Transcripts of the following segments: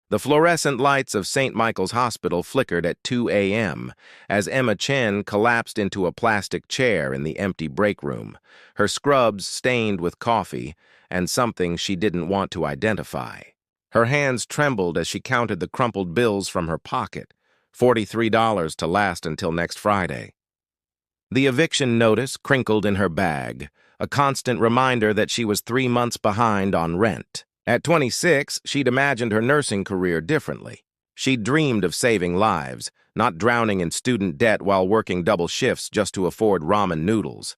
The fluorescent lights of St. Michael's Hospital flickered at 2 a.m. as Emma Chen collapsed into a plastic chair in the empty break room, her scrubs stained with coffee and something she didn't want to identify. Her hands trembled as she counted the crumpled bills from her pocket, $43 to last until next Friday. The eviction notice crinkled in her bag, a constant reminder that she was 3 months behind on rent. At 26, she'd imagined her nursing career differently. She'd dreamed of saving lives, not drowning in student debt while working double shifts just to afford ramen noodles.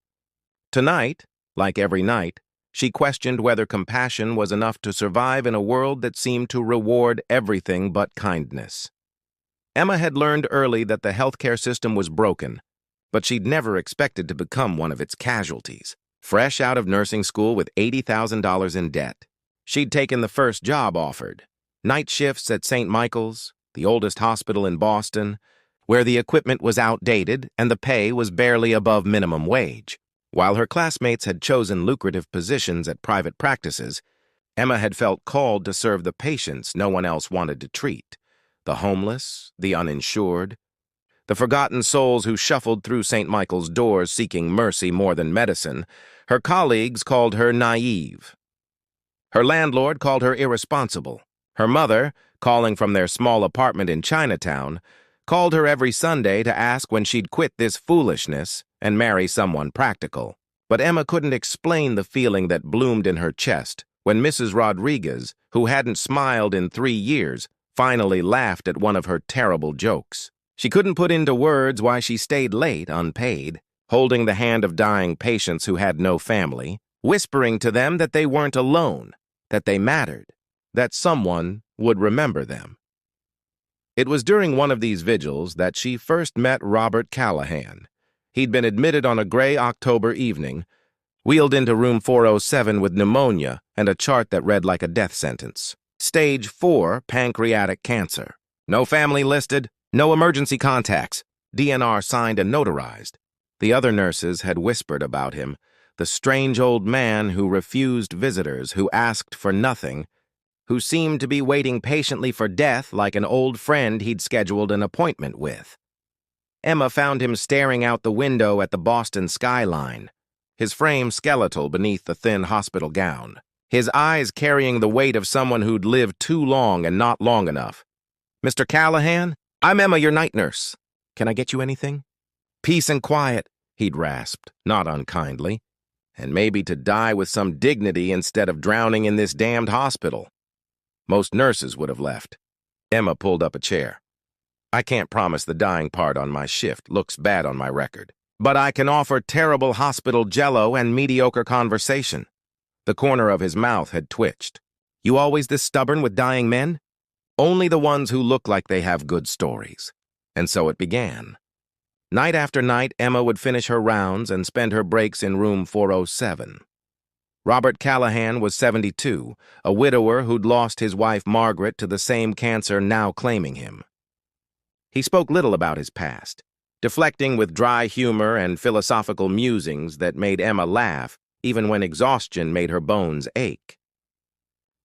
Tonight, like every night, she questioned whether compassion was enough to survive in a world that seemed to reward everything but kindness. Emma had learned early that the healthcare system was broken, but she'd never expected to become one of its casualties. Fresh out of nursing school with $80,000 in debt, she'd taken the first job offered, night shifts at St. Michael's, the oldest hospital in Boston, where the equipment was outdated and the pay was barely above minimum wage. While her classmates had chosen lucrative positions at private practices, Emma had felt called to serve the patients no one else wanted to treat, the homeless, the uninsured, the forgotten souls who shuffled through St. Michael's doors seeking mercy more than medicine. Her colleagues called her naive. Her landlord called her irresponsible. Her mother, calling from their small apartment in Chinatown, called her every Sunday to ask when she'd quit this foolishness and marry someone practical. But Emma couldn't explain the feeling that bloomed in her chest when Mrs. Rodriguez, who hadn't smiled in 3 years, finally laughed at one of her terrible jokes. She couldn't put into words why she stayed late unpaid, holding the hand of dying patients who had no family, whispering to them that they weren't alone, that they mattered, that someone would remember them. It was during one of these vigils that she first met Robert Callahan. He'd been admitted on a gray October evening, wheeled into room 407 with pneumonia and a chart that read like a death sentence. Stage 4 pancreatic cancer. No family listed, no emergency contacts. DNR signed and notarized. The other nurses had whispered about him, the strange old man who refused visitors, who asked for nothing, who seemed to be waiting patiently for death like an old friend he'd scheduled an appointment with. Emma found him staring out the window at the Boston skyline, his frame skeletal beneath the thin hospital gown, his eyes carrying the weight of someone who'd lived too long and not long enough. "Mr. Callahan? I'm Emma, your night nurse. Can I get you anything?" "Peace and quiet," he'd rasped, not unkindly, "and maybe to die with some dignity instead of drowning in this damned hospital." Most nurses would have left. Emma pulled up a chair. "I can't promise the dying part on my shift. Looks bad on my record. But I can offer terrible hospital jello and mediocre conversation." The corner of his mouth had twitched. "You always this stubborn with dying men?" "Only the ones who look like they have good stories." And so it began. Night after night, Emma would finish her rounds and spend her breaks in room 407. Robert Callahan was 72, a widower who'd lost his wife Margaret to the same cancer now claiming him. He spoke little about his past, deflecting with dry humor and philosophical musings that made Emma laugh even when exhaustion made her bones ache.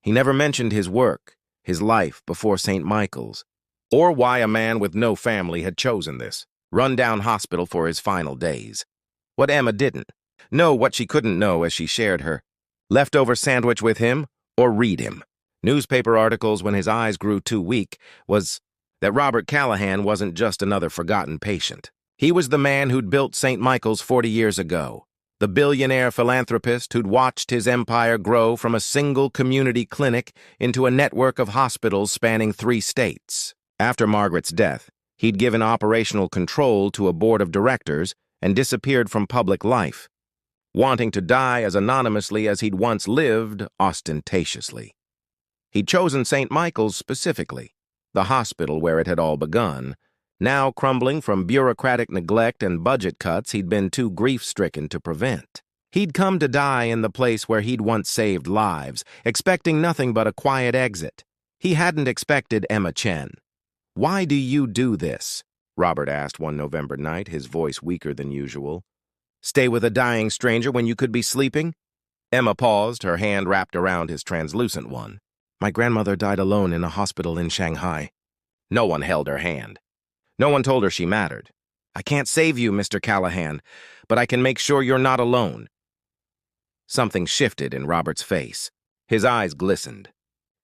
He never mentioned his work, his life before St. Michael's, or why a man with no family had chosen this run-down hospital for his final days. What Emma didn't know, what she couldn't know as she shared her leftover sandwich with him or read him newspaper articles when his eyes grew too weak, was that Robert Callahan wasn't just another forgotten patient. He was the man who'd built St. Michael's 40 years ago, the billionaire philanthropist who'd watched his empire grow from a single community clinic into a network of hospitals spanning 3 states. After Margaret's death, he'd given operational control to a board of directors and disappeared from public life, wanting to die as anonymously as he'd once lived ostentatiously. He'd chosen St. Michael's specifically, the hospital where it had all begun, now crumbling from bureaucratic neglect and budget cuts he'd been too grief-stricken to prevent. He'd come to die in the place where he'd once saved lives, expecting nothing but a quiet exit. He hadn't expected Emma Chen. "Why do you do this?" Robert asked one November night, his voice weaker than usual. "Stay with a dying stranger when you could be sleeping?" Emma paused, her hand wrapped around his translucent one. My grandmother died alone in a hospital in Shanghai. No one held her hand. No one told her she mattered. I can't save you, Mr. Callahan, but I can make sure you're not alone. Something shifted in Robert's face. His eyes glistened.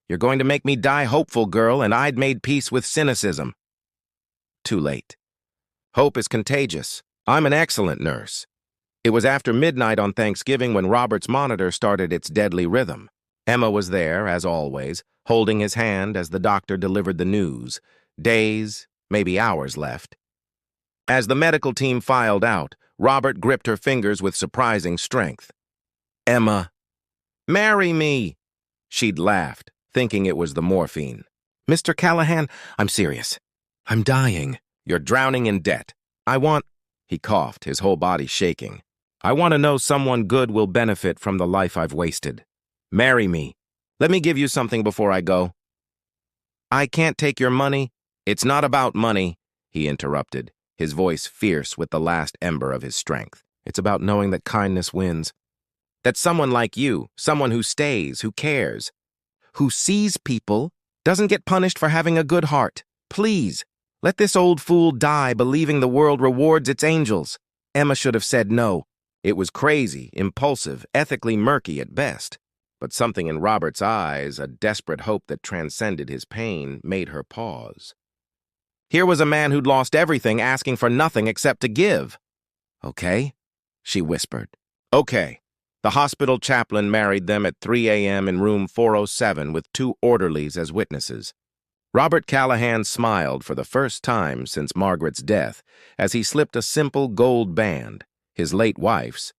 You're going to make me die hopeful, girl, and I'd made peace with cynicism. Too late. Hope is contagious. I'm an excellent nurse. It was after midnight on Thanksgiving when Robert's monitor started its deadly rhythm. Emma was there, as always, holding his hand as the doctor delivered the news. Days, maybe hours left. As the medical team filed out, Robert gripped her fingers with surprising strength. Emma, marry me! She'd laughed, thinking it was the morphine. Mr. Callahan, I'm serious. I'm dying. You're drowning in debt. He coughed, his whole body shaking. I want to know someone good will benefit from the life I've wasted. Marry me. Let me give you something before I go. I can't take your money. It's not about money, he interrupted, his voice fierce with the last ember of his strength. It's about knowing that kindness wins. That someone like you, someone who stays, who cares, who sees people, doesn't get punished for having a good heart. Please, let this old fool die believing the world rewards its angels. Emma should have said no. It was crazy, impulsive, ethically murky at best. But something in Robert's eyes, a desperate hope that transcended his pain, made her pause. Here was a man who'd lost everything, asking for nothing except to give. Okay, she whispered. Okay. The hospital chaplain married them at 3 a.m. in room 407 with 2 orderlies as witnesses. Robert Callahan smiled for the first time since Margaret's death as he slipped a simple gold band, his late wife's,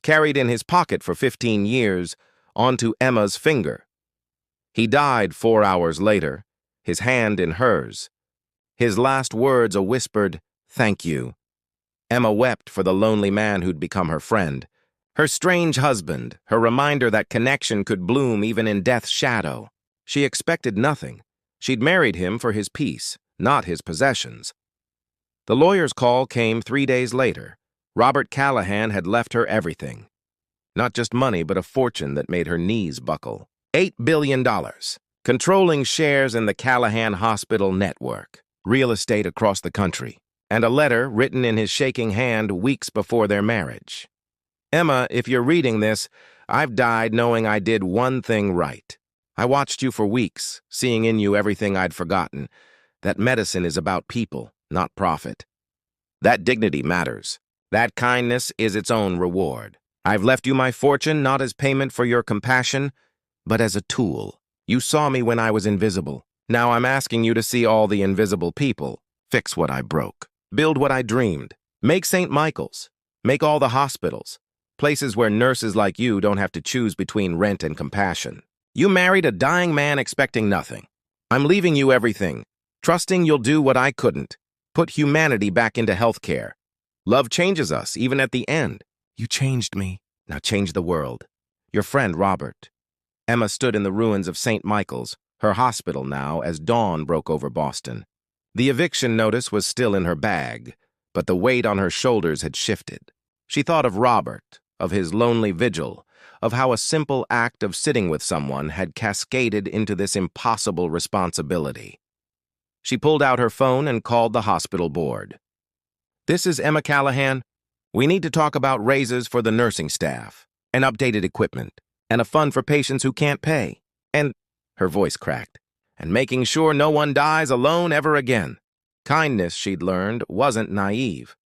carried in his pocket for 15 years, onto Emma's finger. He died 4 hours later, his hand in hers. His last words a whispered, "Thank you." Emma wept for the lonely man who'd become her friend, her strange husband, her reminder that connection could bloom even in death's shadow. She expected nothing. She'd married him for his peace, not his possessions. The lawyer's call came 3 days later. Robert Callahan had left her everything. Not just money, but a fortune that made her knees buckle. $8 billion. Controlling shares in the Callahan Hospital network. Real estate across the country. And a letter written in his shaking hand weeks before their marriage. Emma, if you're reading this, I've died knowing I did one thing right. I watched you for weeks, seeing in you everything I'd forgotten. That medicine is about people, not profit. That dignity matters. That kindness is its own reward. I've left you my fortune not as payment for your compassion, but as a tool. You saw me when I was invisible. Now I'm asking you to see all the invisible people. Fix what I broke. Build what I dreamed. Make St. Michael's. Make all the hospitals. Places where nurses like you don't have to choose between rent and compassion. You married a dying man expecting nothing. I'm leaving you everything, trusting you'll do what I couldn't. Put humanity back into healthcare. Love changes us, even at the end. You changed me. Now change the world. Your friend, Robert. Emma stood in the ruins of St. Michael's, her hospital now, as dawn broke over Boston. The eviction notice was still in her bag, but the weight on her shoulders had shifted. She thought of Robert, of his lonely vigil, of how a simple act of sitting with someone had cascaded into this impossible responsibility. She pulled out her phone and called the hospital board. This is Emma Callahan. We need to talk about raises for the nursing staff, and updated equipment, and a fund for patients who can't pay, and, her voice cracked, and making sure no one dies alone ever again. Kindness, she'd learned, wasn't naive.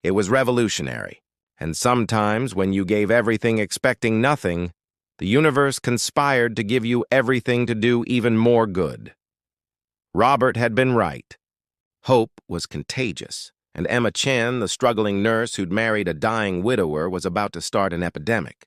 It was revolutionary. And sometimes, when you gave everything expecting nothing, the universe conspired to give you everything to do even more good. Robert had been right. Hope was contagious, and Emma Chen, the struggling nurse who'd married a dying widower, was about to start an epidemic.